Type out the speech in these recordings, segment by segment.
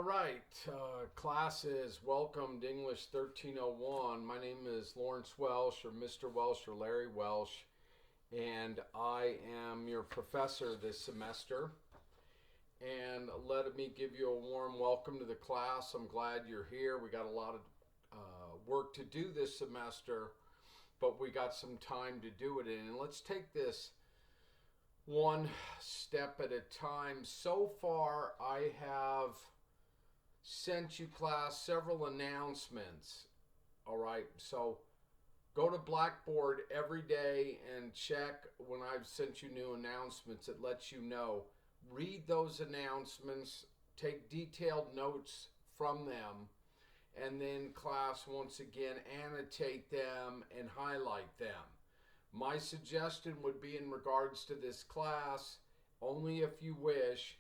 right, classes, welcome to English 1301. My name is Lawrence Welsh, or Mr. Welsh, or Larry Welsh, and I am your professor this semester. And let me give you a warm welcome to the class. I'm glad you're here. We got a lot of work to do this semester, but we got some time to do it in. And let's take this one step at a time. So far, I have sent you, class, several announcements. All right, so go to Blackboard every day and check when I've sent you new announcements. It lets you know. Read those announcements, take detailed notes from them, and then, class, once again, annotate them and highlight them. My suggestion would be, in regards to this class, only if you wish,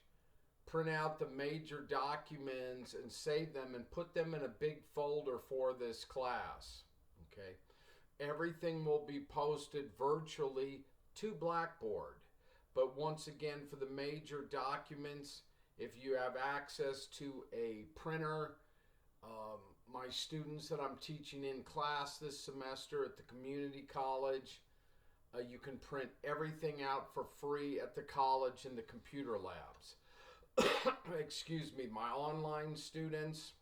print out the major documents and save them and put them in a big folder for this class. Okay? Everything will be posted virtually to Blackboard. But once again, for the major documents, if you have access to a printer, my students that I'm teaching in class this semester at the community college, you can print everything out for free at the college in the computer labs. Excuse me, my online students,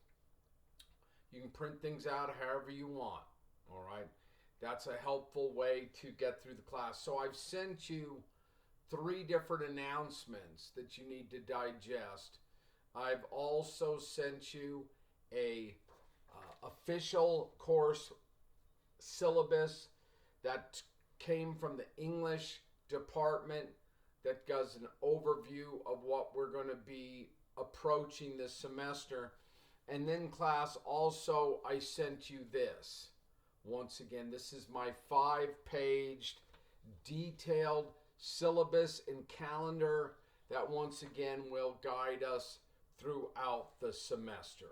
you can print things out however you want. All right, that's a helpful way to get through the class. So I've sent you 3 different announcements that you need to digest. I've also sent you a official course syllabus that came from the English department that does an overview of what we're going to be approaching this semester. And then, class, also I sent you this. Once again, this is my 5-page detailed syllabus and calendar that once again will guide us throughout the semester.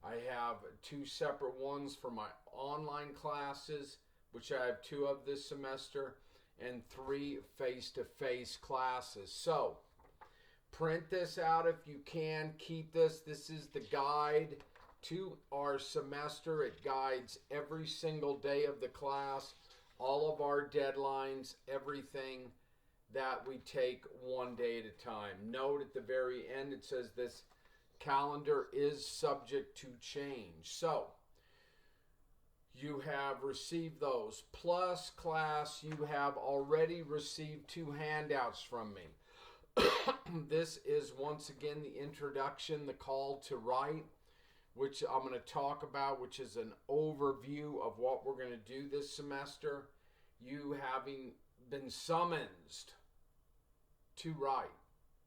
I have 2 separate ones for my online classes, which I have 2 of this semester, and 3 face-to-face classes. So print this out if you can. Keep this. This is the guide to our semester. It guides every single day of the class, all of our deadlines, everything that we take one day at a time. Note at the very end it says this calendar is subject to change. So you have received those. Plus, class, you have already received 2 handouts from me. This is once again the introduction, the call to write, which I'm going to talk about, which is an overview of what we're going to do this semester. You having been summoned to write,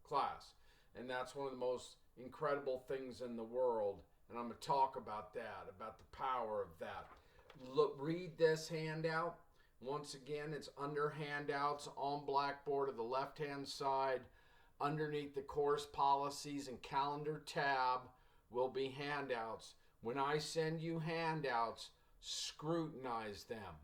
class. And that's one of the most incredible things in the world. And I'm going to talk about that, about the power of that. Look, read this handout. Once again, it's under handouts on Blackboard to the left-hand side. Underneath the course policies and calendar tab will be handouts. When I send you handouts, scrutinize them,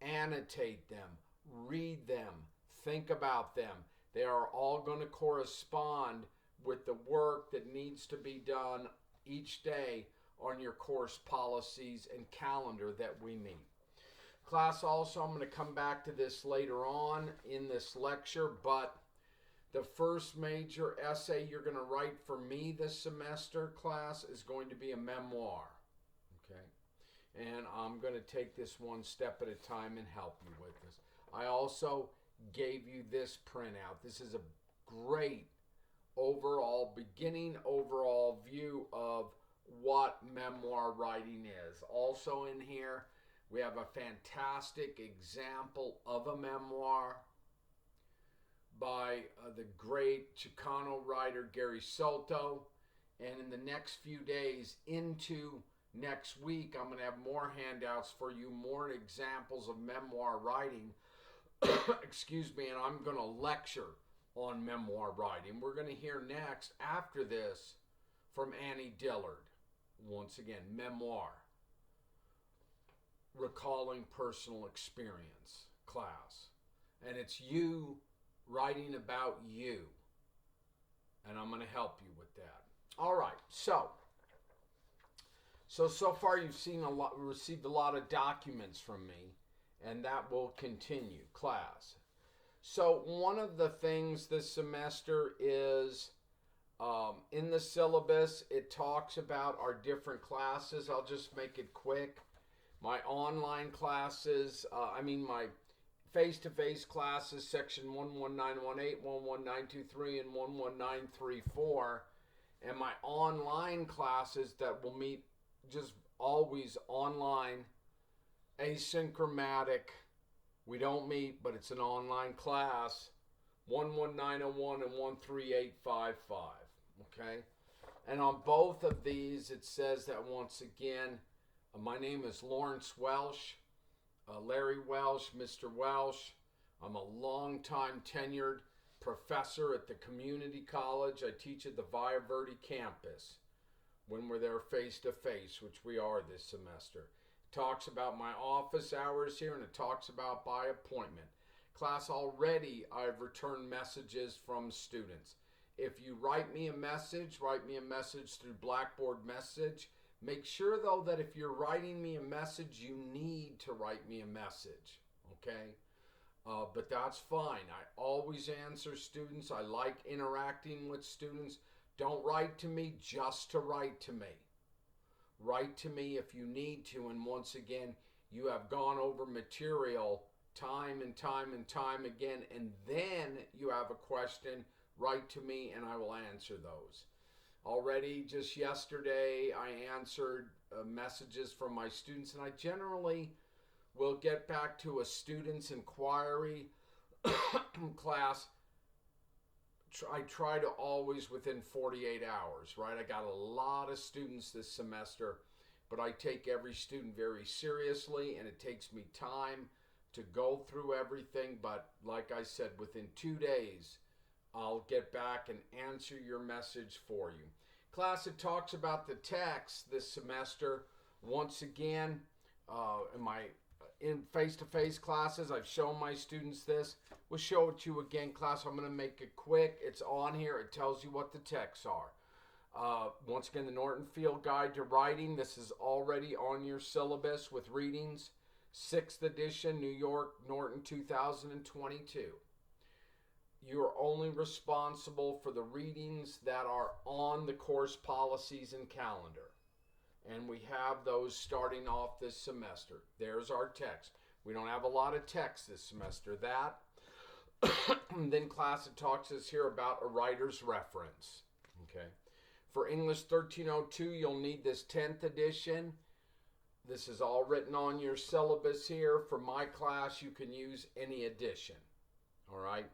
annotate them, read them, think about them. They are all going to correspond with the work that needs to be done each day on your course policies and calendar that we meet. Class, also, I'm going to come back to this later on in this lecture, but the first major essay you're going to write for me this semester, class, is going to be a memoir. Okay? And I'm going to take this one step at a time and help you with this. I also gave you this printout. This is a great beginning overall view of what memoir writing is. Also in here, we have a fantastic example of a memoir by the great Chicano writer Gary Soto. And in the next few days into next week, I'm going to have more handouts for you, more examples of memoir writing. Excuse me, and I'm going to lecture on memoir writing. We're going to hear next, after this, from Annie Dillard. Once again, memoir, recalling personal experience, class. And it's you writing about you. And I'm going to help you with that. All right, so So far you've received a lot of documents from me, and that will continue, class. So one of the things this semester is in the syllabus, it talks about our different classes. I'll just make it quick. My online classes, my face-to-face classes, section 11918, 11923, and 11934, and my online classes that will meet just always online, asynchramatic. We don't meet, but it's an online class, 11901 and 13855. Okay? And on both of these, it says that once again, my name is Lawrence Welsh, Larry Welsh, Mr. Welsh. I'm a long-time tenured professor at the community college. I teach at the Via Verde campus when we're there face-to-face, which we are this semester. It talks about my office hours here, and it talks about by appointment. Class, already I've returned messages from students. If you write me a message through Blackboard Message. Make sure, though, that if you're writing me a message, you need to write me a message, okay? But that's fine. I always answer students. I like interacting with students. Don't write to me just to write to me. Write to me if you need to. And once again, you have gone over material time and time and time again, and then you have a question, write to me and I will answer those. Already, just yesterday, I answered messages from my students, and I generally will get back to a student's inquiry class. I try to always within 48 hours, right? I got a lot of students this semester, but I take every student very seriously, and it takes me time to go through everything. But like I said, within 2 days, I'll get back and answer your message for you. Class, it talks about the text this semester. Once again, in face-to-face classes, I've shown my students this. We'll show it to you again, class. I'm going to make it quick. It's on here. It tells you what the texts are. Once again, the Norton Field Guide to Writing. This is already on your syllabus with readings. 6th edition, New York, Norton 2022. You are only responsible for the readings that are on the course policies and calendar. And we have those starting off this semester. There's our text. We don't have a lot of text this semester. That. Then class, it talks us here about a writer's reference. Okay. For English 1302, you'll need this 10th edition. This is all written on your syllabus here. For my class, you can use any edition. All right.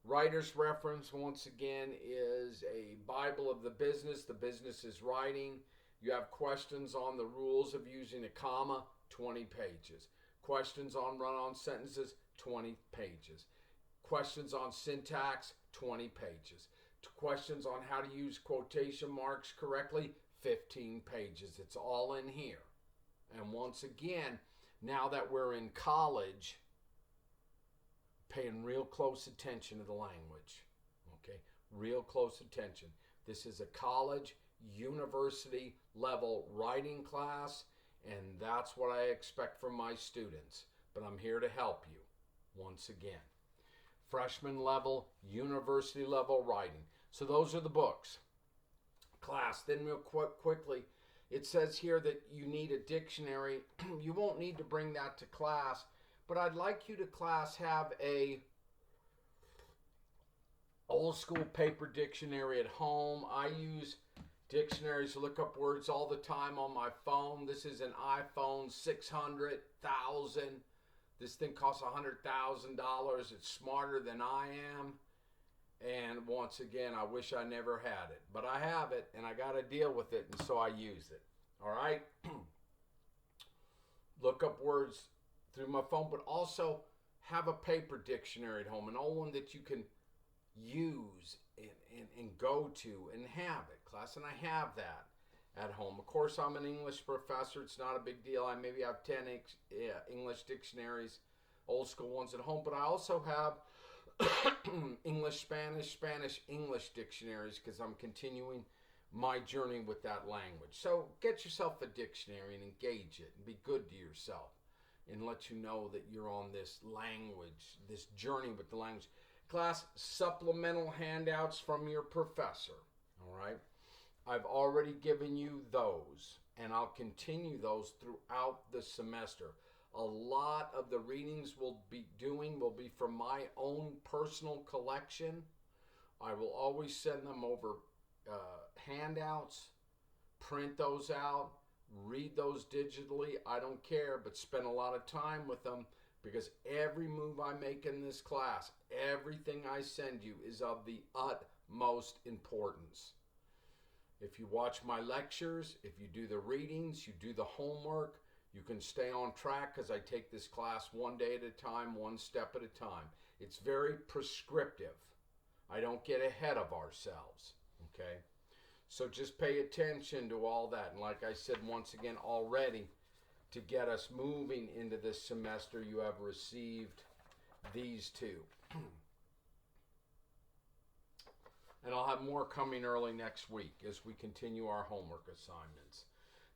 Writer's reference, once again, is a Bible of the business. The business is writing. You have questions on the rules of using a comma, 20 pages. Questions on run-on sentences, 20 pages. Questions on syntax, 20 pages. Questions on how to use quotation marks correctly, 15 pages. It's all in here. And once again, now that we're in college, paying real close attention to the language, okay? Real close attention. This is a college, university level writing class, and that's what I expect from my students. But I'm here to help you, once again. Freshman level, university level writing. So those are the books. Class, then real quickly, it says here that you need a dictionary. You won't need to bring that to class, but I'd like you to, class, have a old school paper dictionary at home. I use dictionaries to look up words all the time on my phone. This is an iPhone 600,000. This thing costs $100,000. It's smarter than I am. And once again, I wish I never had it. But I have it, and I got to deal with it, and so I use it. All right? Look up words through my phone, but also have a paper dictionary at home, an old one that you can use and go to and have it, class. And I have that at home. Of course, I'm an English professor. It's not a big deal. I maybe have 10 English dictionaries, old school ones at home, but I also have English, Spanish, Spanish, English dictionaries because I'm continuing my journey with that language. So get yourself a dictionary and engage it and be good to yourself and let you know that you're on this language, this journey with the language. Class, supplemental handouts from your professor. All right. I've already given you those, and I'll continue those throughout the semester. A lot of the readings we'll be doing will be from my own personal collection. I will always send them over handouts, print those out, read those digitally. I don't care, but spend a lot of time with them because every move I make in this class, everything I send you is of the utmost importance. If you watch my lectures, if you do the readings, you do the homework, you can stay on track because I take this class one day at a time, one step at a time. It's very prescriptive. I don't get ahead of ourselves, okay? So just pay attention to all that. And like I said once again already, to get us moving into this semester, you have received these two. And I'll have more coming early next week as we continue our homework assignments.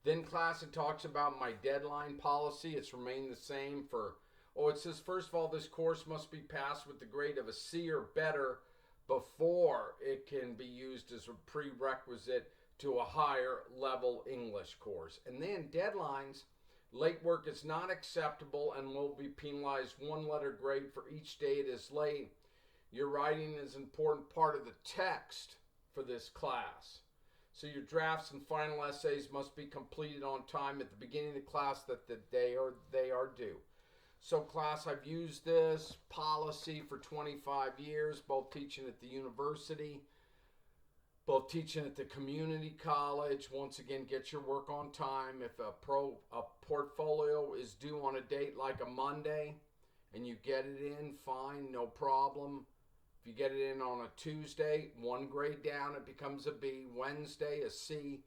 Then class, it talks about my deadline policy. It's remained the same for, it says, first of all, this course must be passed with the grade of a C or better before it can be used as a prerequisite to a higher level English course. And then deadlines, late work is not acceptable and will be penalized 1 letter grade for each day it is late. Your writing is an important part of the text for this class. So your drafts and final essays must be completed on time at the beginning of the class that they are due. So class, I've used this policy for 25 years, both teaching at the university, both teaching at the community college. Once again, get your work on time. If a portfolio is due on a date like a Monday and you get it in, fine, no problem. If you get it in on a Tuesday, 1 grade down, it becomes a B. Wednesday, a C.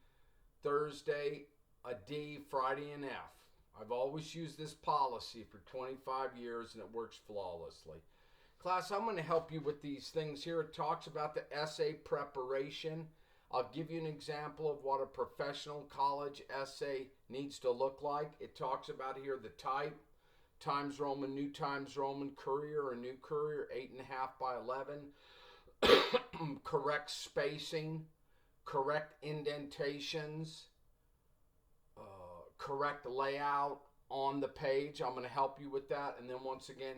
Thursday, a D. Friday, an F. I've always used this policy for 25 years and it works flawlessly. Class, I'm going to help you with these things here. It talks about the essay preparation. I'll give you an example of what a professional college essay needs to look like. It talks about here the type, Times Roman, New Times Roman, Courier or New Courier, 8.5 by 11. Correct spacing, correct indentations, correct layout on the page. I'm going to help you with that. And then once again,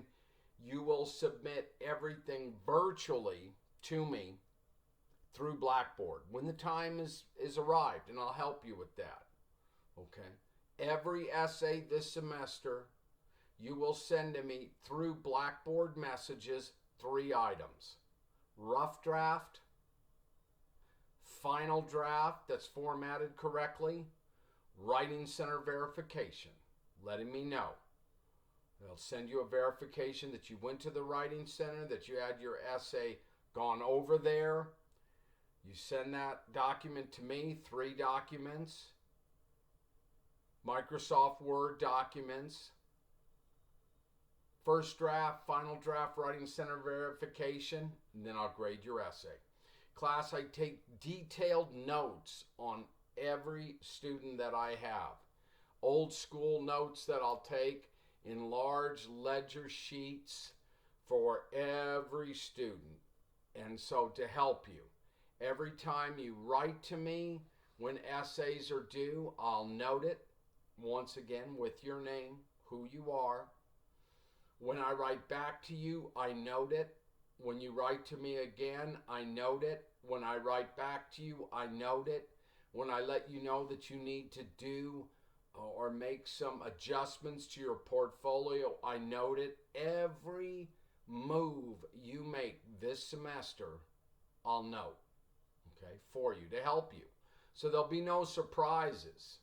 you will submit everything virtually to me through Blackboard when the time is arrived, and I'll help you with that. Okay? Every essay this semester, you will send to me through Blackboard messages 3 items. Rough draft, final draft that's formatted correctly, Writing Center verification, letting me know. They'll send you a verification that you went to the Writing Center, that you had your essay gone over there. You send that document to me, 3 documents, Microsoft Word documents, first draft, final draft, Writing Center verification, and then I'll grade your essay. Class, I take detailed notes on every student that I have. Old school notes that I'll take in large ledger sheets for every student. And so to help you, every time you write to me when essays are due, I'll note it once again with your name, who you are. When I write back to you, I note it. When you write to me again, I note it. When I write back to you, I note it. When I let you know that you need to do or make some adjustments to your portfolio, I note it. Every move you make this semester, I'll note, okay, for you, to help you. So there'll be no surprises,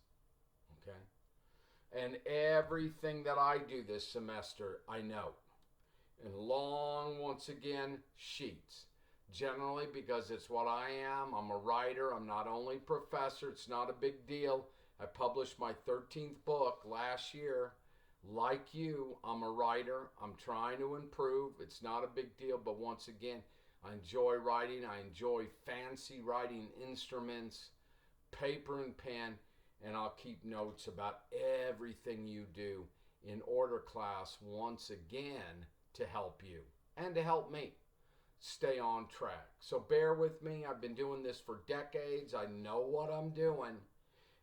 okay? And everything that I do this semester, I note. In long, once again, sheets. Generally, because it's what I am. I'm a writer. I'm not only a professor. It's not a big deal. I published my 13th book last year. Like you, I'm a writer. I'm trying to improve. It's not a big deal, but once again, I enjoy writing. I enjoy fancy writing instruments. paper and pen, and I'll keep notes about everything you do in order, class, once again, to help you and to help me stay on track. So bear with me. I've been doing this for decades. I know what I'm doing.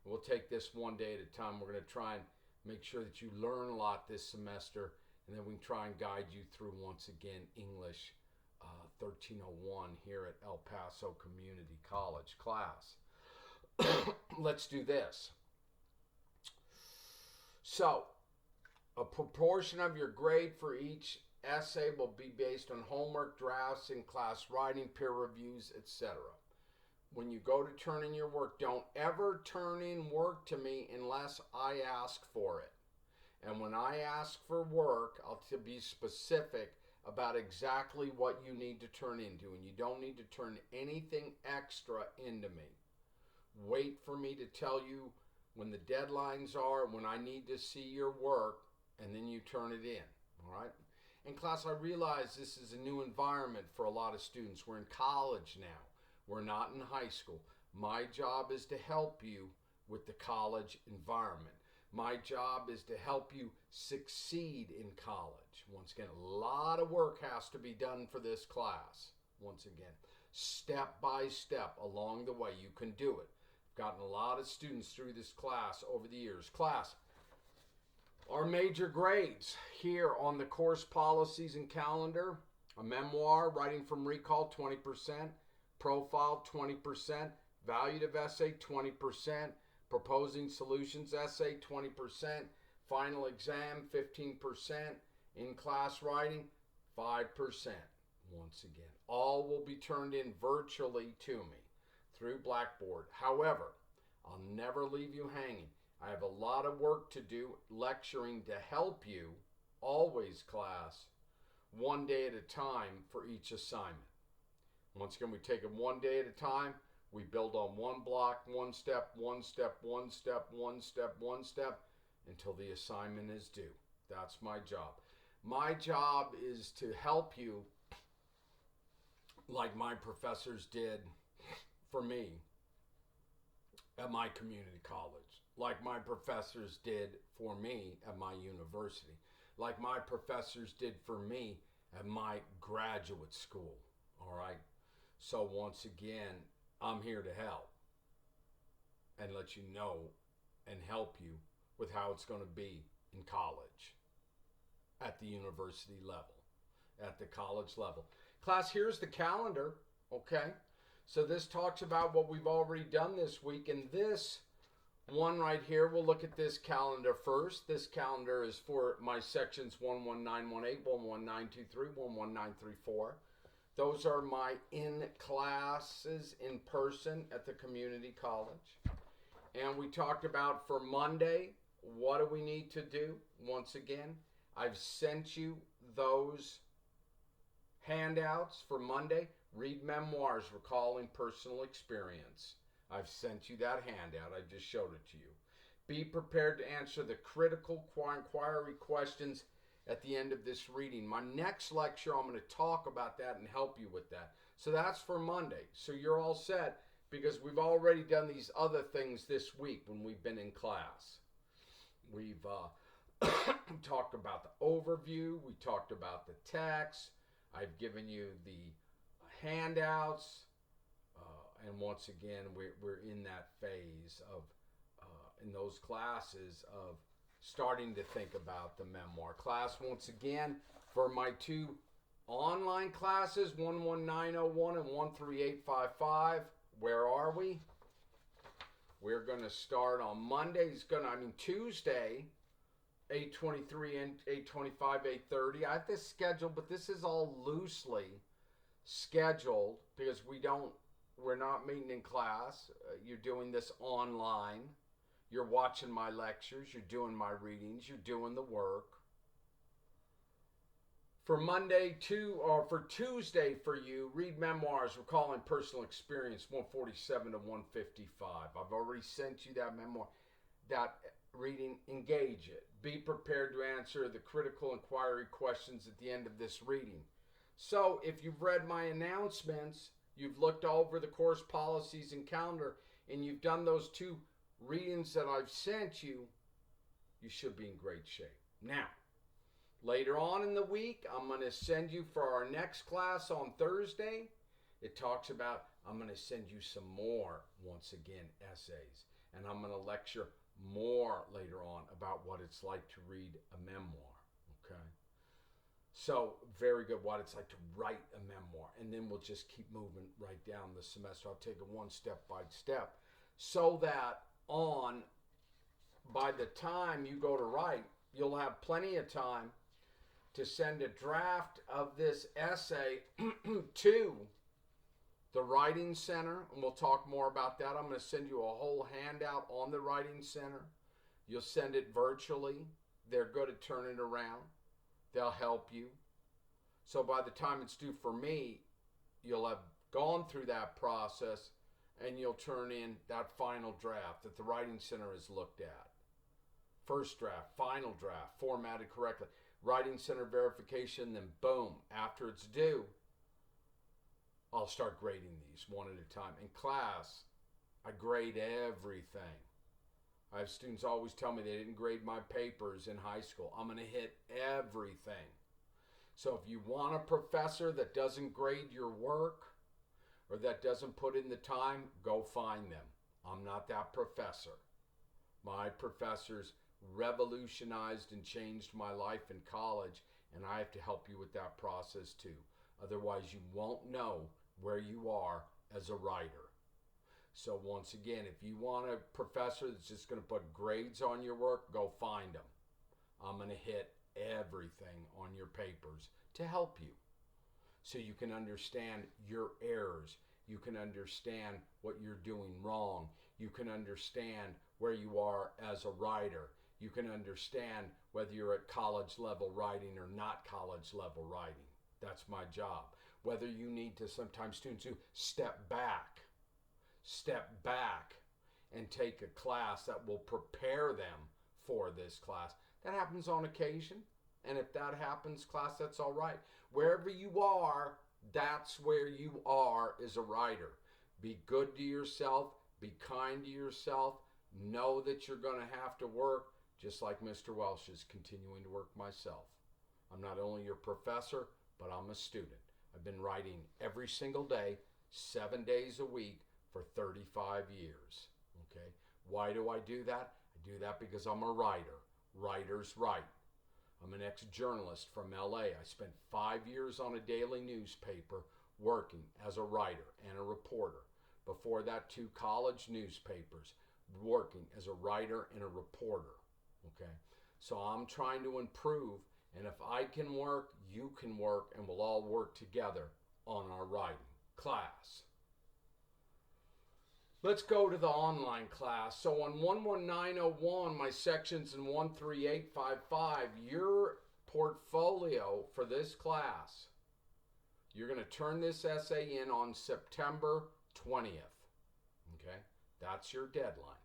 We'll take this one day at a time. We're going to try and make sure that you learn a lot this semester, and then we can try and guide you through, once again, English 1301 here at El Paso Community College. Class, let's do this. So, a proportion of your grade for each essay will be based on homework, drafts, in class writing, peer reviews, etc. When you go to turn in your work, don't ever turn in work to me unless I ask for it. And when I ask for work, I'll be specific about exactly what you need to turn into. And you don't need to turn anything extra into me. Wait for me to tell you when the deadlines are, when I need to see your work, and then you turn it in. All right? In class, I realize this is a new environment for a lot of students. We're in college now. We're not in high school. My job is to help you with the college environment. My job is to help you succeed in college. Once again, a lot of work has to be done for this class. Once again, step by step along the way, you can do it. I've gotten a lot of students through this class over the years. Class, our major grades here on the course policies and calendar: a memoir, writing from recall, 20%, profile, 20%, valuative essay, 20%, proposing solutions essay, 20%, final exam, 15%, in-class writing, 5%. Once again, all will be turned in virtually to me through Blackboard. However, I'll never leave you hanging. I have a lot of work to do lecturing to help you, always, class, one day at a time for each assignment. Once again, we take it one day at a time. We build on one block, one step, one step, one step, one step, one step, until the assignment is due. That's my job. My job is to help you like my professors did for me at my community college, like my professors did for me at my university, like my professors did for me at my graduate school. All right? So once again, I'm here to help and let you know and help you with how it's going to be in college, at the university level, at the college level. Class, here's the calendar, okay? So this talks about what we've already done this week, and this one right here, we'll look at this calendar first. This calendar is for my sections 11918, 11923, 11934. Those are my in-classes in person at the community college. And we talked about for Monday, what do we need to do? Once again, I've sent you those handouts for Monday. Read Memoirs, Recalling Personal Experience. I've sent you that handout. I just showed it to you. Be prepared to answer the critical inquiry questions at the end of this reading. My next lecture, I'm going to talk about that and help you with that. So that's for Monday. So you're all set, because we've already done these other things this week when we've been in class. We've talked about the overview. We talked about the text. I've given you the handouts. And once again, we're in that phase of, in those classes, of starting to think about the memoir. Class, once again, for my two online classes, 11901 and 13855, where are we? We're going to start on Monday. Tuesday, 8:23 and 8:25, 8:30. I have this scheduled, but this is all loosely scheduled because we're not meeting in class. You're doing this online. You're watching my lectures. You're doing my readings. You're doing the work. For Tuesday for you, read Memoirs, Recalling Personal Experience, 147 to 155. I've already sent you that memoir, that reading. Engage it. Be prepared to answer the critical inquiry questions at the end of this reading. So if you've read my announcements, you've looked over the course policies and calendar, and you've done those 2 readings that I've sent you, you should be in great shape. Now, later on in the week, I'm going to send you for our next class on Thursday. It talks about, I'm going to send you some more, once again, essays. And I'm going to lecture more later on about what it's like to read a memoir. Okay? So, very good, what it's like to write a memoir. And then we'll just keep moving right down the semester. I'll take it one step by step. So that by the time you go to write, you'll have plenty of time to send a draft of this essay to the Writing Center, and we'll talk more about that. I'm going to send you a whole handout on the Writing Center. You'll send it virtually. They're good at turning it around. They'll help you. So by the time it's due for me, you'll have gone through that process, and you'll turn in that final draft that the Writing Center has looked at. First draft, final draft, formatted correctly. Writing Center verification, then boom, after it's due, I'll start grading these one at a time. In class, I grade everything. I have students always tell me they didn't grade my papers in high school. I'm going to hit everything. So if you want a professor that doesn't grade your work or that doesn't put in the time, go find them. I'm not that professor. My professors revolutionized and changed my life in college, and I have to help you with that process too. Otherwise, you won't know where you are as a writer. So once again, if you want a professor that's just going to put grades on your work, go find them. I'm going to hit everything on your papers to help you so you can understand your errors. You can understand what you're doing wrong. You can understand where you are as a writer. You can understand whether you're at college level writing or not college level writing. That's my job. Whether you need to, sometimes students do, step back and take a class that will prepare them for this class. That happens on occasion. And if that happens, class, that's all right. Wherever you are, that's where you are as a writer. Be good to yourself. Be kind to yourself. Know that you're going to have to work, just like Mr. Welsh is continuing to work myself. I'm not only your professor, but I'm a student. I've been writing every single day, 7 days a week for 35 years. Okay? Why do I do that? I do that because I'm a writer. Writers write. I'm an ex-journalist from LA. I spent 5 years on a daily newspaper working as a writer and a reporter. Before that, 2 college newspapers, working as a writer and a reporter. Okay? So I'm trying to improve, and if I can work, you can work, and we'll all work together on our writing class. Let's go to the online class. So on 11901, my sections in 13855, your portfolio for this class, you're going to turn this essay in on September 20th. Okay? That's your deadline.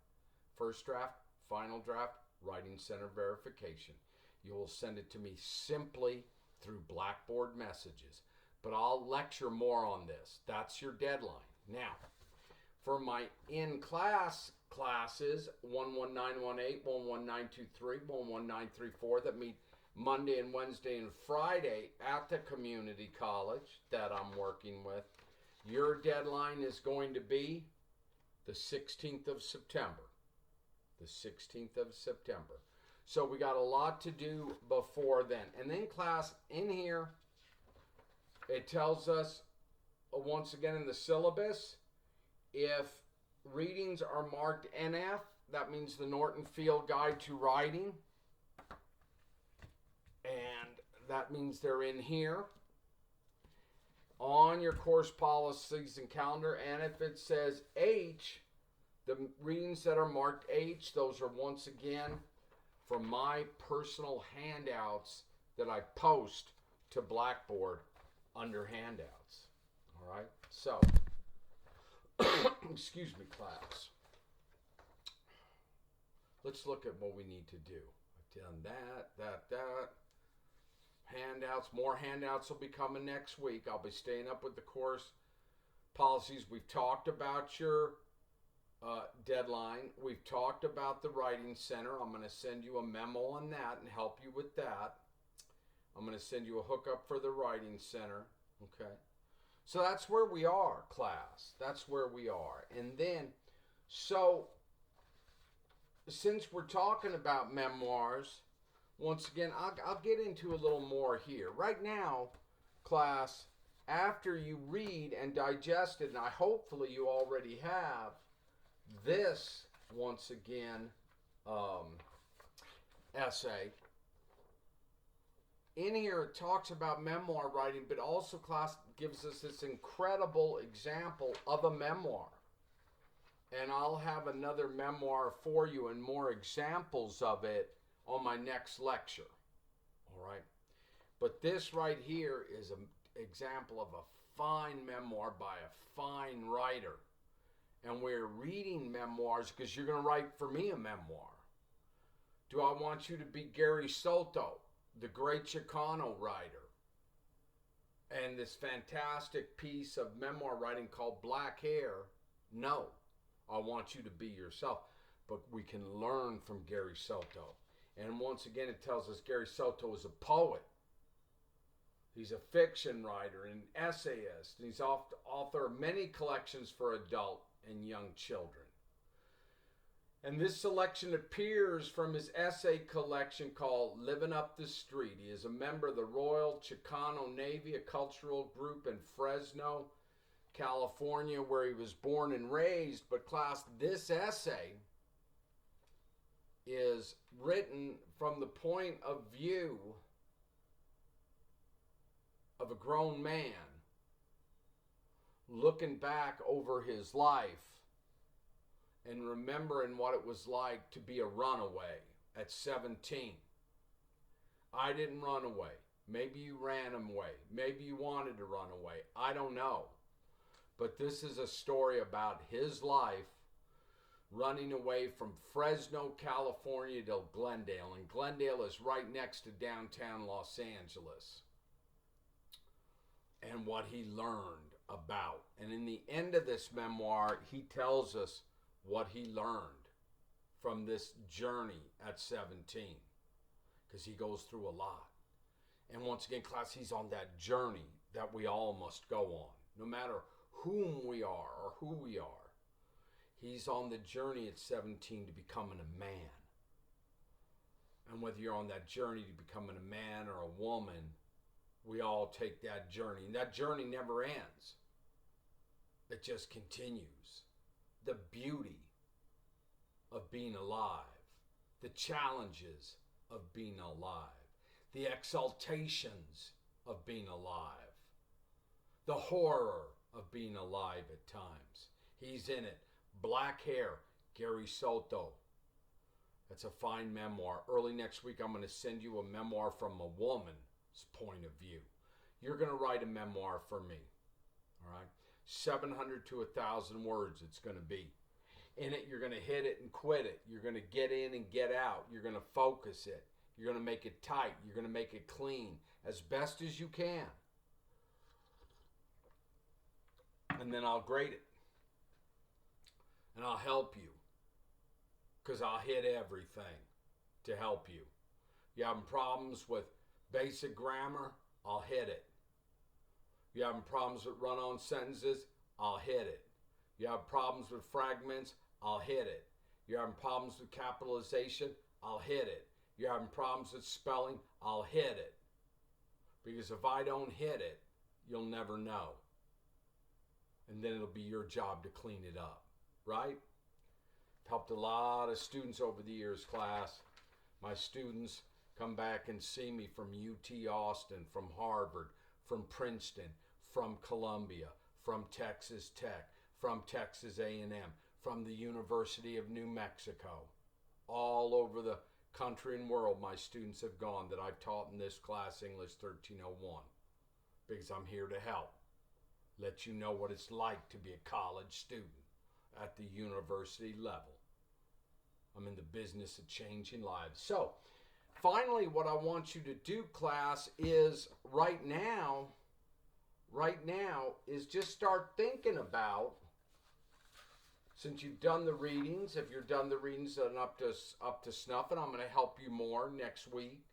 First draft, final draft, Writing Center verification. You will send it to me simply through Blackboard messages. But I'll lecture more on this. That's your deadline. Now, for my in-class classes, 11918, 11923, 11934, that meet Monday and Wednesday and Friday at the community college that I'm working with, your deadline is going to be the 16th of September. The 16th of September. So we got a lot to do before then. And then class, in here, it tells us, once again in the syllabus, if readings are marked NF, that means the Norton Field Guide to Writing. And that means they're in here on your course policies and calendar. And if it says H, the readings that are marked H, those are once again from my personal handouts that I post to Blackboard under handouts. All right? So, excuse me, class. Let's look at what we need to do. I've done that. Handouts, more handouts will be coming next week. I'll be staying up with the course policies. We've talked about your deadline. We've talked about the Writing Center. I'm going to send you a memo on that and help you with that. I'm going to send you a hookup for the Writing Center. Okay. So that's where we are, class. That's where we are. And then, so since we're talking about memoirs, once again, I'll get into a little more here. Right now, class, after you read and digest it, and I hopefully you already have, this, once again, essay. In here, it talks about memoir writing, but also class gives us this incredible example of a memoir. And I'll have another memoir for you and more examples of it on my next lecture. All right. But this right here is an example of a fine memoir by a fine writer. And we're reading memoirs because you're going to write for me a memoir. Do I want you to be Gary Soto, the great Chicano writer, and this fantastic piece of memoir writing called Black Hair? No, I want you to be yourself, but we can learn from Gary Soto. And once again, it tells us Gary Soto is a poet. He's a fiction writer and essayist, and he's author of many collections for adult and young children. And this selection appears from his essay collection called Living Up the Street. He is a member of the Royal Chicano Navy, a cultural group in Fresno, California, where he was born and raised. But class, this essay is written from the point of view of a grown man looking back over his life and remembering what it was like to be a runaway at 17. I didn't run away. Maybe you ran away. Maybe you wanted to run away. I don't know. But this is a story about his life running away from Fresno, California to Glendale. And Glendale is right next to downtown Los Angeles. And what he learned about. And in the end of this memoir, he tells us what he learned from this journey at 17. Because he goes through a lot. And once again, class, he's on that journey that we all must go on. No matter whom we are or who we are. He's on the journey at 17 to becoming a man. And whether you're on that journey to becoming a man or a woman, we all take that journey. And that journey never ends. It just continues. The beauty of being alive. The challenges of being alive. The exaltations of being alive. The horror of being alive at times. He's in it. Black Hair, Gary Soto. That's a fine memoir. Early next week, I'm going to send you a memoir from a woman's point of view. You're going to write a memoir for me. All right? 700 to 1,000 words it's going to be. In it, you're going to hit it and quit it. You're going to get in and get out. You're going to focus it. You're going to make it tight. You're going to make it clean as best as you can. And then I'll grade it. And I'll help you. Because I'll hit everything to help you. You having problems with basic grammar? I'll hit it. You having problems with run-on sentences? I'll hit it. You have problems with fragments? I'll hit it. You're having problems with capitalization? I'll hit it. You're having problems with spelling? I'll hit it. Because if I don't hit it, you'll never know. And then it'll be your job to clean it up. Right? Helped a lot of students over the years, class. My students come back and see me from UT Austin, from Harvard, from Princeton, from Columbia, from Texas Tech, from Texas A&M, from the University of New Mexico. All over the country and world my students have gone that I've taught in this class, English 1301. Because I'm here to help. Let you know what it's like to be a college student at the university level. I'm in the business of changing lives. So, finally, what I want you to do, class, is right now, is just start thinking about Since you've done the readings, if you're done the readings and up to snuff, and I'm going to help you more next week,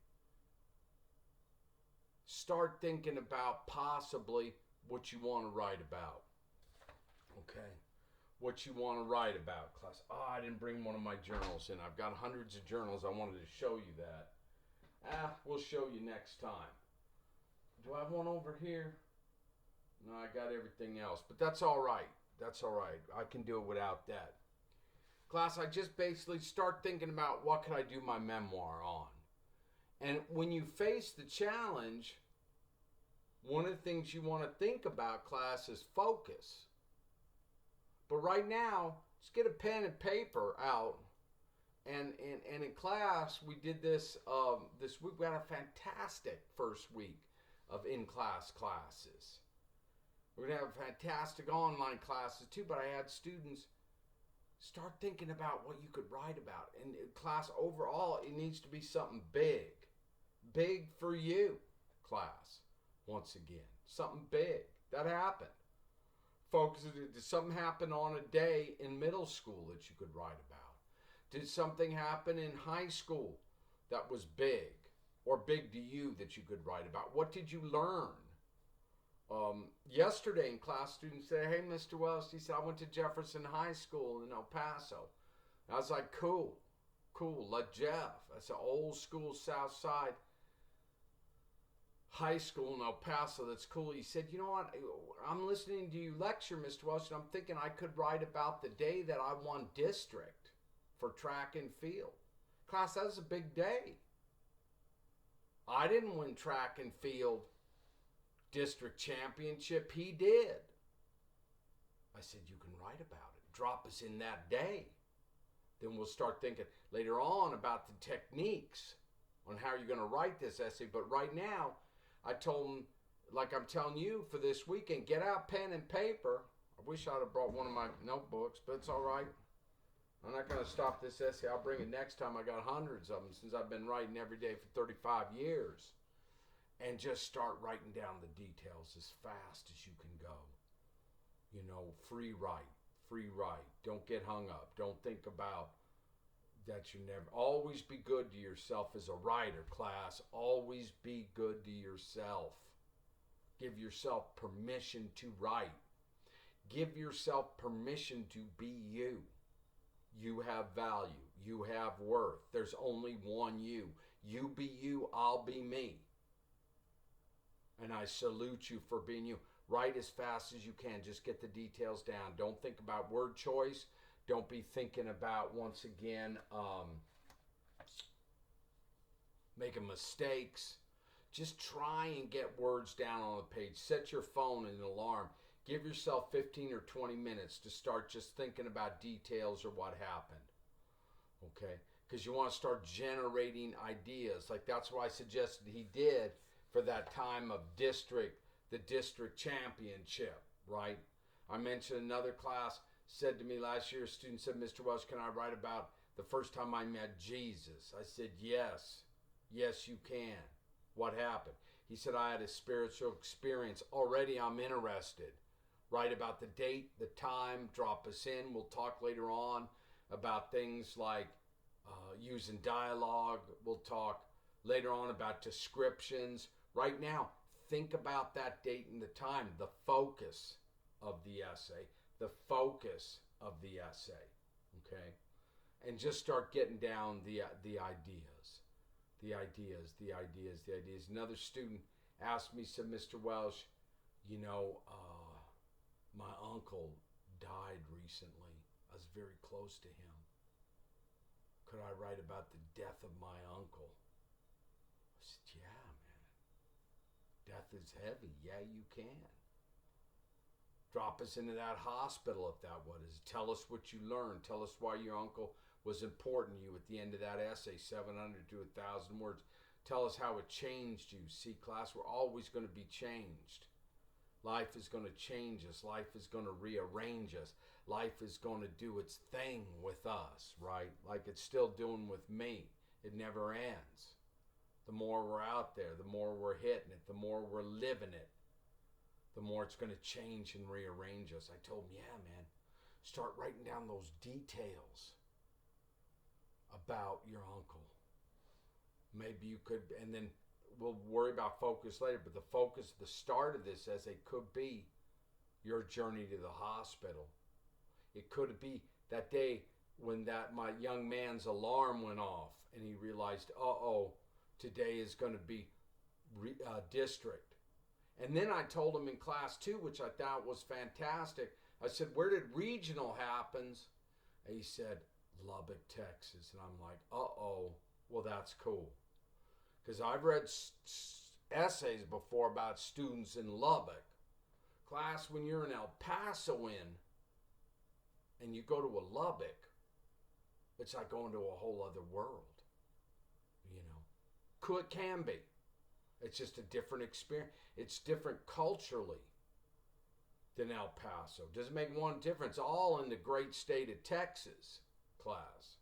start thinking about possibly what you want to write about. Okay. What you want to write about, class. Oh, I didn't bring one of my journals in. I've got hundreds of journals. I wanted to show you that. We'll show you next time. Do I have one over here? No, I got everything else. But that's all right. That's all right. I can do it without that. Class, I just basically start thinking about what can I do my memoir on. And when you face the challenge, one of the things you want to think about, class, is focus. But right now, just get a pen and paper out. And in class, we did this this week. We had a fantastic first week of in-class classes. We're going to have fantastic online classes too, but I had students start thinking about what you could write about. And class, overall, it needs to be something big. Big for you, class, once again. Something big. That happened. Folks, did something happen on a day in middle school that you could write about? Did something happen in high school that was big or big to you that you could write about? What did you learn? Yesterday in class, students said, hey, Mr. Wells, he said, I went to Jefferson High School in El Paso. I was like, cool. Like Jeff. That's an old school South Side high school in El Paso. That's cool. He said, you know what? I'm listening to you lecture, Mr. Wells, and I'm thinking I could write about the day that I won district for track and field. Class, that was a big day. I didn't win track and field district championship. He did. I said, you can write about it. Drop us in that day. Then we'll start thinking later on about the techniques on how you're going to write this essay. But right now, I told him, like I'm telling you for this weekend, get out pen and paper. I wish I'd have brought one of my notebooks, but it's all right. I'm not going to stop this essay. I'll bring it next time. I got hundreds of them since I've been writing every day for 35 years. And just start writing down the details as fast as you can go. You know, free write. Don't get hung up. Don't think about that you never. Always be good to yourself as a writer, class. Always be good to yourself. Give yourself permission to write. Give yourself permission to be you. You have value. You have worth. There's only one you. You be you, I'll be me. And I salute you for being you. Write as fast as you can. Just get the details down. Don't think about word choice. Don't be thinking about, once again, making mistakes. Just try and get words down on the page. Set your phone in an alarm. Give yourself 15 or 20 minutes to start just thinking about details or what happened. Okay? Because you want to start generating ideas. Like that's what I suggested he did for that time of the district championship, right? I mentioned another class said to me last year, a student said, Mr. Welsh, can I write about the first time I met Jesus? I said, yes. Yes, you can. What happened? He said, I had a spiritual experience. Already I'm interested. Write about the date, the time, drop us in. We'll talk later on about things like using dialogue. We'll talk later on about descriptions. Right now, think about that date and the time, the focus of the essay, the focus of the essay, okay? And just start getting down the ideas. Another student asked me, said, Mr. Welsh, you know, my uncle died recently. I was very close to him. Could I write about the death of my uncle? I said, yeah, man. Death is heavy. Yeah, you can. Drop us into that hospital if that was. Tell us what you learned. Tell us why your uncle was important to you at the end of that essay, 700 to 1,000 words. Tell us how it changed you. See, class, we're always going to be changed. Life is going to change us. Life is going to rearrange us. Life is going to do its thing with us, right? Like it's still doing with me. It never ends. The more we're out there, the more we're hitting it, the more we're living it, the more it's going to change and rearrange us. I told him, yeah, man. Start writing down those details about your uncle. Maybe you could, and then we'll worry about focus later, but the focus, the start of this, as it could be your journey to the hospital. It could be that day when my young man's alarm went off and he realized, today is going to be district. And then I told him in class 2, which I thought was fantastic. I said, where did regional happens? And he said, Lubbock, Texas. And I'm like, well, that's cool. Because I've read essays before about students in Lubbock. Class, when you're an El Pasoan and you go to a Lubbock, it's like going to a whole other world. It can be. It's just a different experience. It's different culturally than El Paso. Doesn't make one difference. All in the great state of Texas, class,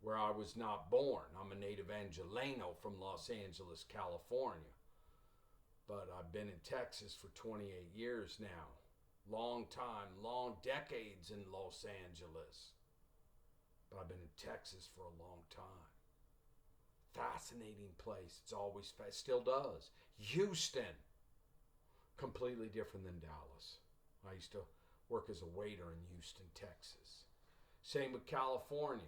where I was not born. I'm a native Angeleno from Los Angeles, California. But I've been in Texas for 28 years now. Long time, long decades in Los Angeles. But I've been in Texas for a long time. Fascinating place. It's always still does. Houston, completely different than Dallas. I used to work as a waiter in Houston, Texas. Same with California.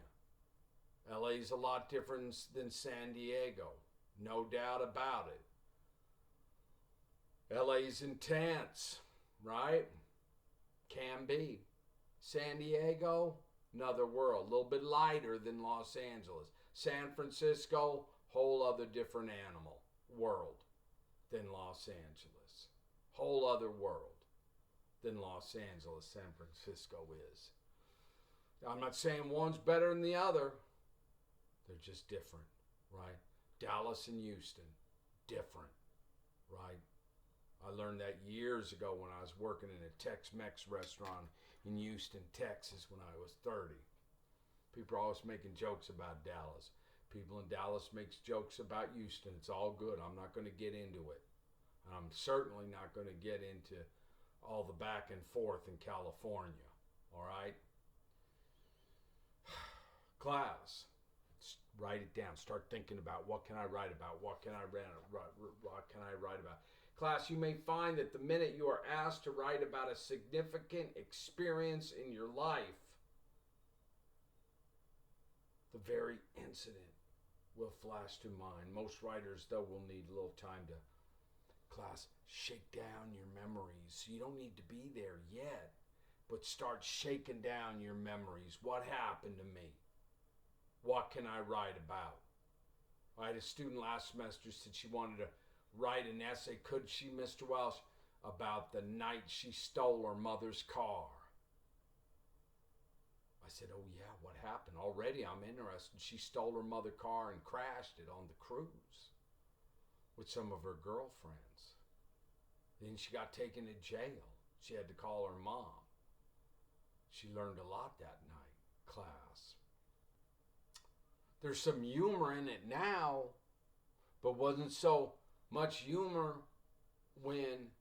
LA's a lot different than San Diego. No doubt about it. LA's intense, right? Can be. San Diego, another world. A little bit lighter than Los Angeles. San Francisco, whole other different animal world than Los Angeles. Whole other world than Los Angeles, San Francisco is. I'm not saying one's better than the other. They're just different, right? Dallas and Houston, different, right? I learned that years ago when I was working in a Tex-Mex restaurant in Houston, Texas when I was 30. People are always making jokes about Dallas. People in Dallas makes jokes about Houston. It's all good. I'm not going to get into it. And I'm certainly not going to get into all the back and forth in California. All right? Class, write it down. Start thinking about what can I write about? What can I write about? Class, you may find that the minute you are asked to write about a significant experience in your life, the very incident will flash to mind. Most writers, though, will need a little time to, class, shake down your memories. You don't need to be there yet, but start shaking down your memories. What happened to me? What can I write about? I had a student last semester said she wanted to write an essay, could she, Mr. Welsh, about the night she stole her mother's car. I said, oh yeah, what happened? Already I'm interested. She stole her mother's car and crashed it on the cruise with some of her girlfriends. Then she got taken to jail. She had to call her mom. She learned a lot that night, class. There's some humor in it now, but wasn't so much humor when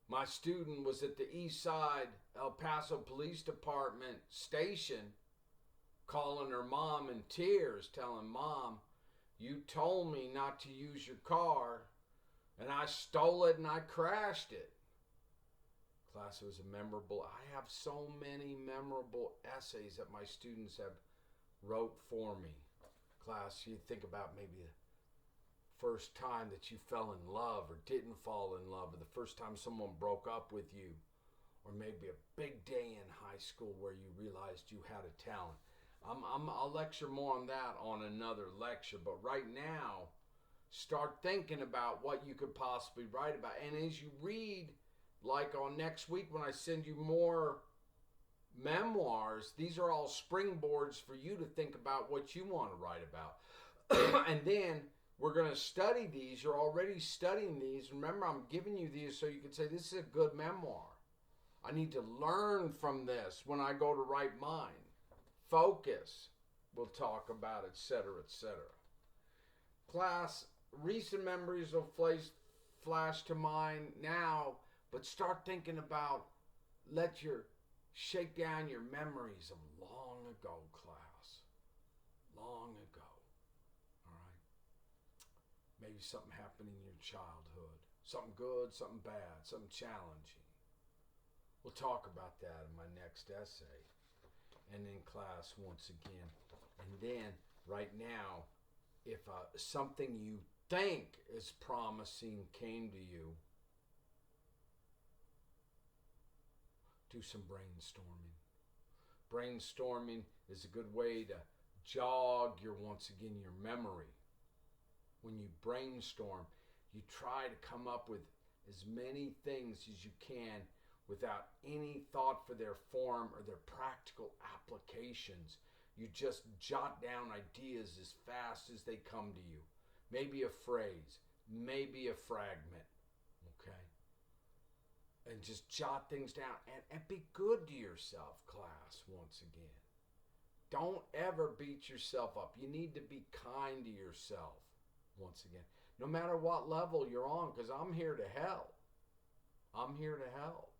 my student was at the East Side El Paso Police Department station calling her mom in tears, telling Mom, you told me not to use your car and I stole it and I crashed it. Class, it was a memorable, I have so many memorable essays that my students have wrote for me. Class, you think about maybe the first time that you fell in love or didn't fall in love, or the first time someone broke up with you, or maybe a big day in high school where you realized you had a talent. I'll lecture more on that on another lecture, but right now, start thinking about what you could possibly write about. And as you read, like on next week when I send you more memoirs, these are all springboards for you to think about what you want to write about. And then we're going to study these. You're already studying these. Remember, I'm giving you these so you can say, this is a good memoir. I need to learn from this when I go to write mine. Focus. We'll talk about, etc., etc. Class, recent memories will flash to mind now, but start thinking about, let your Shake down your memories of long ago, class. Long ago. All right? Maybe something happened in your childhood. Something good, something bad, something challenging. We'll talk about that in my next essay. And in class once again. And then, right now, if something you think is promising came to you, do some brainstorming. Brainstorming is a good way to jog once again, your memory. When you brainstorm, you try to come up with as many things as you can without any thought for their form or their practical applications. You just jot down ideas as fast as they come to you. Maybe a phrase, maybe a fragment, okay? And just jot things down and be good to yourself, class, once again. Don't ever beat yourself up. You need to be kind to yourself, once again. No matter what level you're on, because I'm here to help. I'm here to help.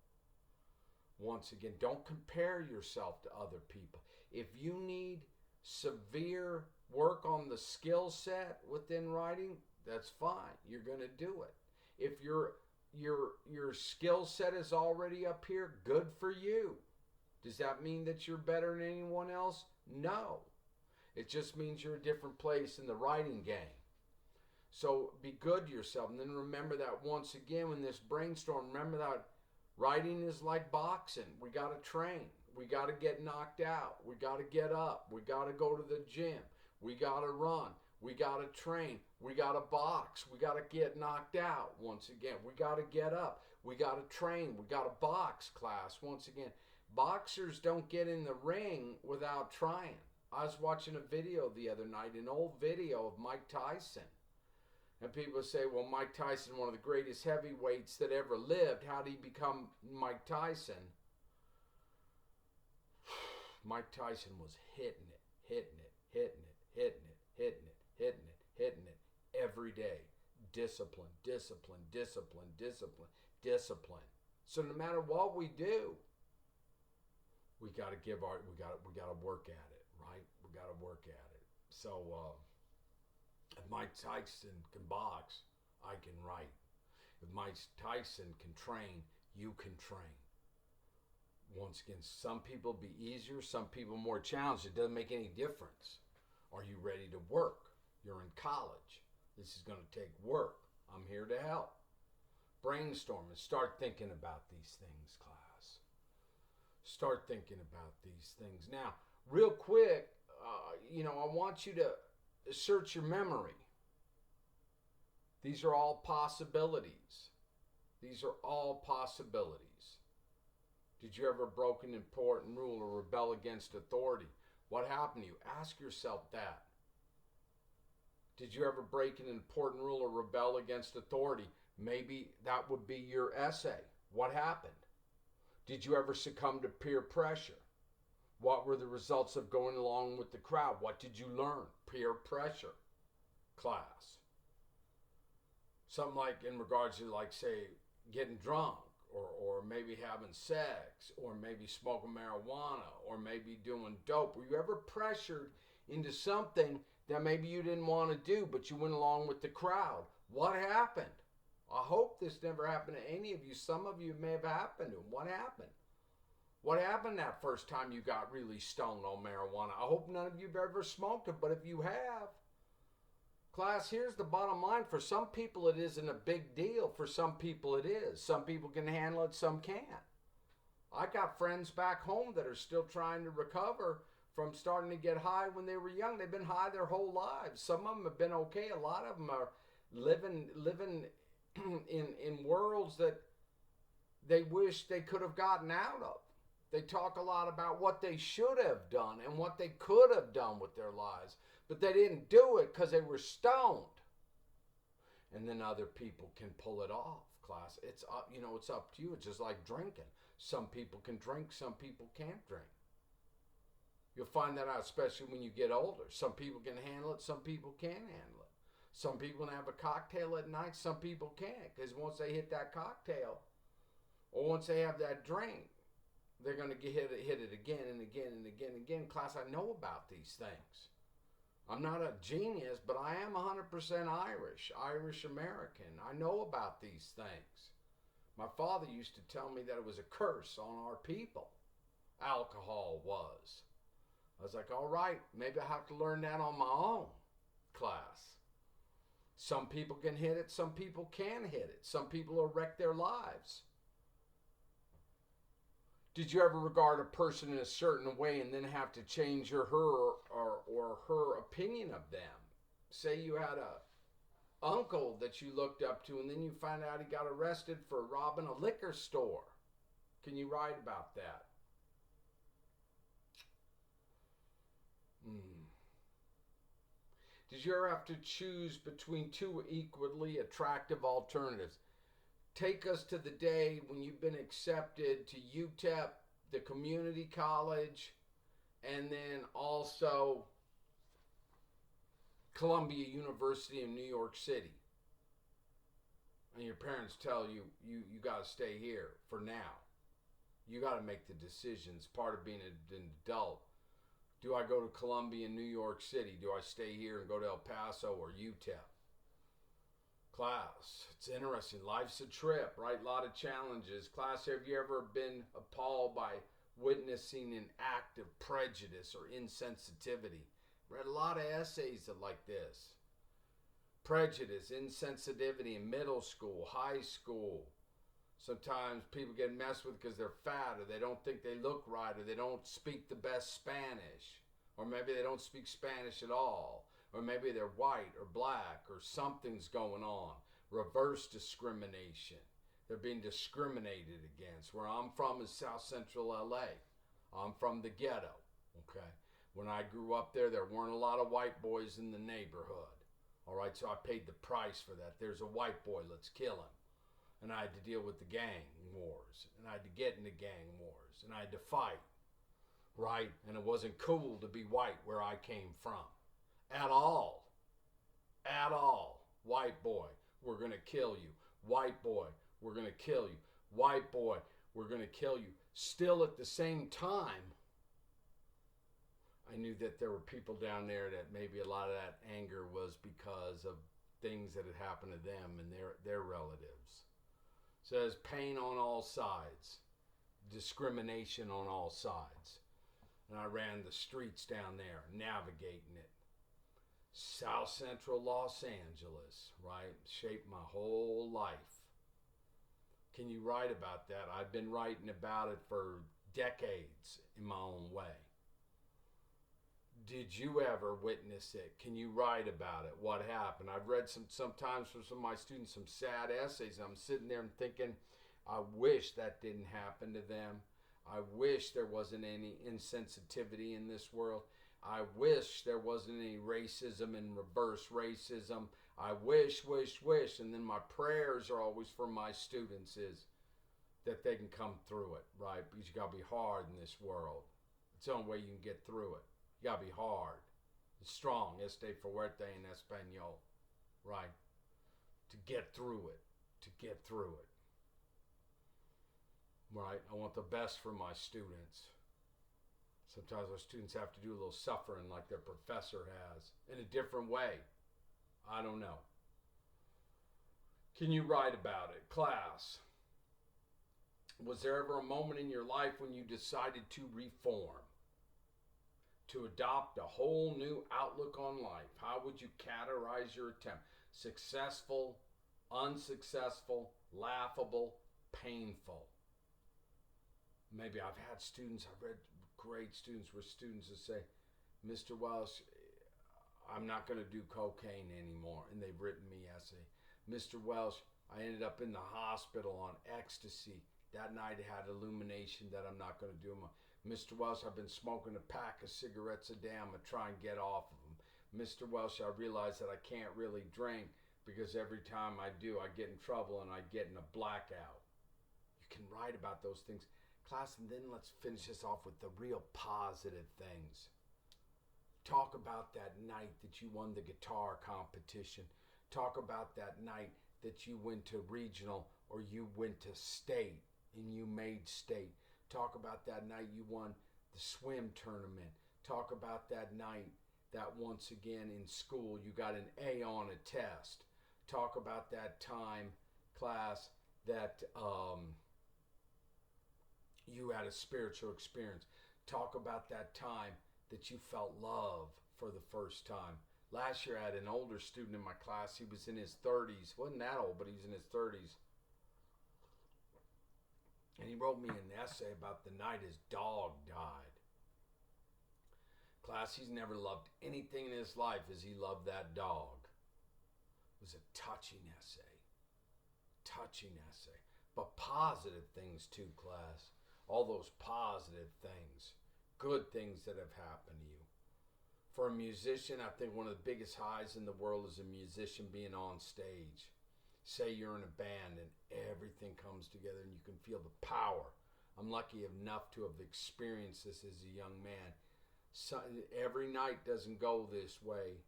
Once again, don't compare yourself to other people. If you need severe work on the skill set within writing, that's fine. You're going to do it. If your skill set is already up here, good for you. Does that mean that you're better than anyone else? No. It just means you're a different place in the writing game. So be good to yourself. And then remember that once again, when this brainstorm, remember that writing is like boxing. We got to train. We got to get knocked out. We got to get up. We got to go to the gym. We got to run. We got to train. We got to box. We got to get knocked out once again. We got to get up. We got to train. We got to box, class, once again. Boxers don't get in the ring without trying. I was watching a video the other night, an old video of Mike Tyson. And people say, well, Mike Tyson, one of the greatest heavyweights that ever lived. How did he become Mike Tyson? Mike Tyson was hitting it every day. Discipline. So no matter what we do, we got to work at it, right? We got to work at it. So if Mike Tyson can box, I can write. If Mike Tyson can train, you can train. Once again, some people be easier, some people more challenged. It doesn't make any difference. Are you ready to work? You're in college. This is going to take work. I'm here to help. Brainstorm and start thinking about these things, class. Start thinking about these things. Now, real quick, I want you to search your memory. These are all possibilities. These are all possibilities. Did you ever broke an important rule or rebel against authority? What happened to you? Ask yourself that. Did you ever break an important rule or rebel against authority? Maybe that would be your essay. What happened? Did you ever succumb to peer pressure? What were the results of going along with the crowd? What did you learn? Peer pressure, class. Something like in regards to, like, say, getting drunk, or maybe having sex, or maybe smoking marijuana, or maybe doing dope. Were you ever pressured into something that maybe you didn't want to do, but you went along with the crowd? What happened? I hope this never happened to any of you. Some of you may have happened to them. What happened? What happened that first time you got really stoned on marijuana? I hope none of you have ever smoked it, but if you have, class, here's the bottom line. For some people, it isn't a big deal. For some people, it is. Some people can handle it, some can't. I got friends back home that are still trying to recover from starting to get high when they were young. They've been high their whole lives. Some of them have been okay. A lot of them are living in worlds that they wish they could have gotten out of. They talk a lot about what they should have done and what they could have done with their lives, but they didn't do it because they were stoned. And then other people can pull it off, class. It's up, it's up to you. It's just like drinking. Some people can drink, some people can't drink. You'll find that out, especially when you get older. Some people can handle it, some people can't handle it. Some people can have a cocktail at night, some people can't, because once they hit that cocktail, or once they have that drink, they're going to hit it again and again and again and again. Class, I know about these things. I'm not a genius, but I am 100% Irish American. I know about these things. My father used to tell me that it was a curse on our people. Alcohol was. I was like, all right, maybe I have to learn that on my own, class. Some people can hit it, some people can hit it. Some people will wreck their lives. Did you ever regard a person in a certain way and then have to change her or her opinion of them? Say you had a uncle that you looked up to and then you find out he got arrested for robbing a liquor store. Can you write about that? Did you ever have to choose between two equally attractive alternatives? Take us to the day when you've been accepted to UTEP, the community college, and then also Columbia University in New York City. And your parents tell you, you got to stay here for now. You got to make the decisions, part of being an adult. Do I go to Columbia in New York City? Do I stay here and go to El Paso or UTEP? Class, it's interesting. Life's a trip, right? A lot of challenges. Class, have you ever been appalled by witnessing an act of prejudice or insensitivity? Read a lot of essays that like this. Prejudice, insensitivity in middle school, high school. Sometimes people get messed with because they're fat or they don't think they look right or they don't speak the best Spanish. Or maybe they don't speak Spanish at all. Or maybe they're white or black or something's going on. Reverse discrimination. They're being discriminated against. Where I'm from is South Central LA. I'm from the ghetto. Okay. When I grew up there weren't a lot of white boys in the neighborhood. All right, so I paid the price for that. There's a white boy, let's kill him. And I had to deal with the gang wars. And I had to get into gang wars. And I had to fight. Right? And it wasn't cool to be white where I came from. At all. At all. White boy, we're going to kill you. White boy, we're going to kill you. White boy, we're going to kill you. Still at the same time, I knew that there were people down there that maybe a lot of that anger was because of things that had happened to them and their relatives. So there's pain on all sides. Discrimination on all sides. And I ran the streets down there, navigating it. South Central Los Angeles, right? Shaped my whole life. Can you write about that? I've been writing about it for decades in my own way. Did you ever witness it? Can you write about it? What happened? I've read sometimes from some of my students some sad essays. I'm sitting there and thinking, I wish that didn't happen to them. I wish there wasn't any insensitivity in this world. I wish there wasn't any racism and reverse racism. I wish. And then my prayers are always for my students is that they can come through it, right? Because you got to be hard in this world. It's the only way you can get through it. You got to be hard and strong. Este fuerte en español, right? To get through it. To get through it. Right? I want the best for my students. Sometimes our students have to do a little suffering like their professor has in a different way. I don't know. Can you write about it? Class, was there ever a moment in your life when you decided to reform? To adopt a whole new outlook on life? How would you categorize your attempt? Successful, unsuccessful, laughable, painful? Maybe I've had students, I've read great students where students will say, Mr. Welsh, I'm not going to do cocaine anymore. And they've written me essay. Mr. Welsh, I ended up in the hospital on ecstasy. That night I had illumination that I'm not going to do them. Mr. Welsh, I've been smoking a pack of cigarettes a day. I'm going to try and get off of them. Mr. Welsh, I realize that I can't really drink because every time I do, I get in trouble and I get in a blackout. You can write about those things. Class, and then let's finish this off with the real positive things. Talk about that night that you won the guitar competition. Talk about that night that you went to regional or you went to state and you made state. Talk about that night you won the swim tournament. Talk about that night that once again in school you got an A on a test. Talk about that time, class, that you had a spiritual experience. Talk about that time that you felt love for the first time. Last year I had an older student in my class. He was in his 30s. Wasn't that old, but he was in his 30s. And he wrote me an essay about the night his dog died. Class, he's never loved anything in his life as he loved that dog. It was a touching essay. Touching essay. But positive things too, class. All those positive things. Good things that have happened to you. For a musician, I think one of the biggest highs in the world is a musician being on stage. Say you're in a band and everything comes together and you can feel the power. I'm lucky enough to have experienced this as a young man. So, every night doesn't go this way,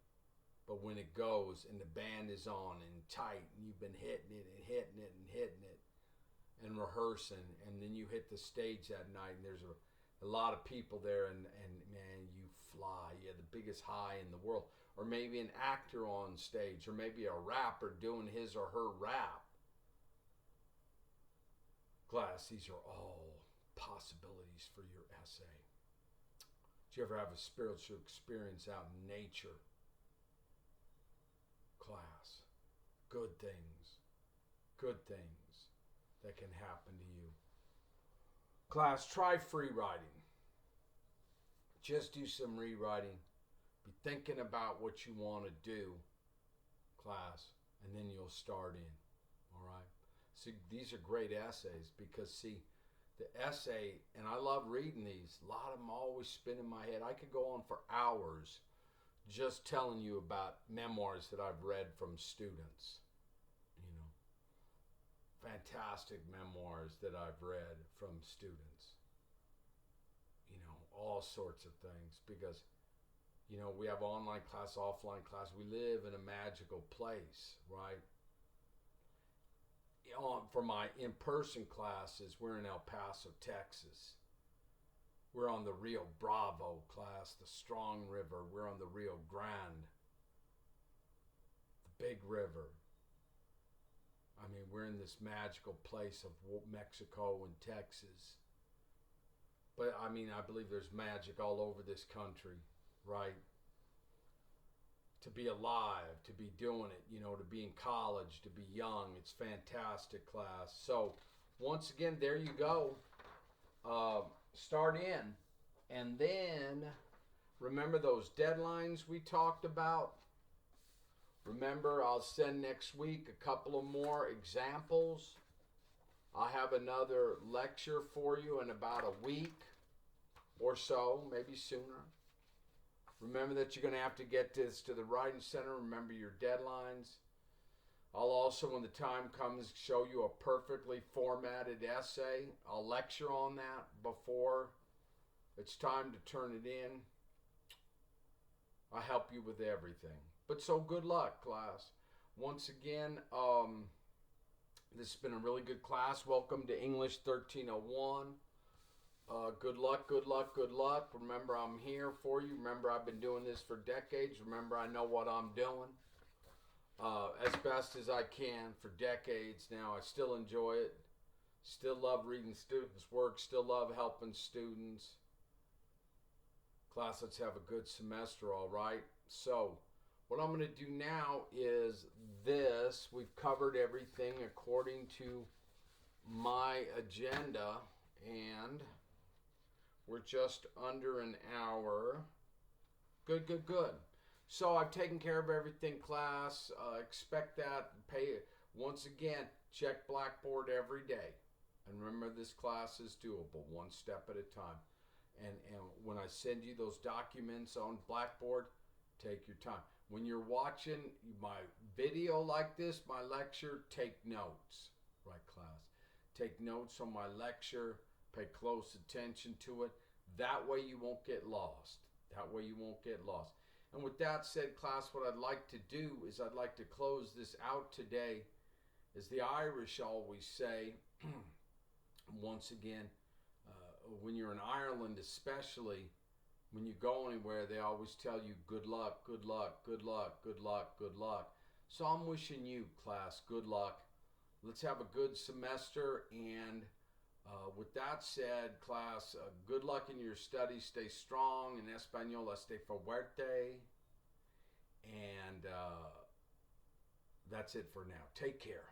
but when it goes and the band is on and tight and you've been hitting it and hitting it and hitting it and rehearsing, and then you hit the stage that night and there's a lot of people there and man, you fly. You have the biggest high in the world. Or maybe an actor on stage, or maybe a rapper doing his or her rap. Class, these are all possibilities for your essay. Did you ever have a spiritual experience out in nature? Class, good things that can happen to you. Class, try free writing. Just do some rewriting. Be thinking about what you want to do, class, and then you'll start in. All right? See, these are great essays because, see, the essay, and I love reading these. A lot of them always spin in my head. I could go on for hours just telling you about memoirs that I've read from students. You know, fantastic memoirs that I've read from students. You know, all sorts of things because, you know, we have online class, offline class. We live in a magical place, right? For my in-person classes, we're in El Paso, Texas. We're on the Rio Bravo class, the Strong River. We're on the Rio Grande, the Big River. I mean, we're in this magical place of Mexico and Texas. But, I mean, I believe there's magic all over this country, right? To be alive, to be doing it, you know, to be in college, to be young. It's fantastic, class. So, once again, there you go. Start in. And then, remember those deadlines we talked about? Remember, I'll send next week a couple of more examples. I'll have another lecture for you in about a week or so, maybe sooner. Remember that you're going to have to get this to the writing center. Remember your deadlines. I'll also, when the time comes, show you a perfectly formatted essay. I'll lecture on that before it's time to turn it in. I'll help you with everything. But so good luck, class. Once again, this has been a really good class. Welcome to English 1301. Good luck, good luck, good luck. Remember, I'm here for you. Remember, I've been doing this for decades. Remember, I know what I'm doing as best as I can for decades now. I still enjoy it. Still love reading students' work. Still love helping students. Class, let's have a good semester, all right? So, what I'm going to do now is this. We've covered everything according to my agenda, and we're just under an hour. Good, good, good. So I've taken care of everything, class. Expect that. Pay it. Once again, check Blackboard every day. And remember, this class is doable, one step at a time. And when I send you those documents on Blackboard, take your time. When you're watching my video like this, my lecture, take notes. Right, class? Take notes on my lecture. Pay close attention to it. That way you won't get lost. That way you won't get lost. And with that said, class, what I'd like to do is I'd like to close this out today. As the Irish always say, once again, when you're in Ireland, especially when you go anywhere, they always tell you good luck, good luck, good luck, good luck, good luck. So I'm wishing you, class, good luck. Let's have a good semester. And with that said, class, good luck in your studies. Stay strong. In Espanol, stay fuerte. And that's it for now. Take care.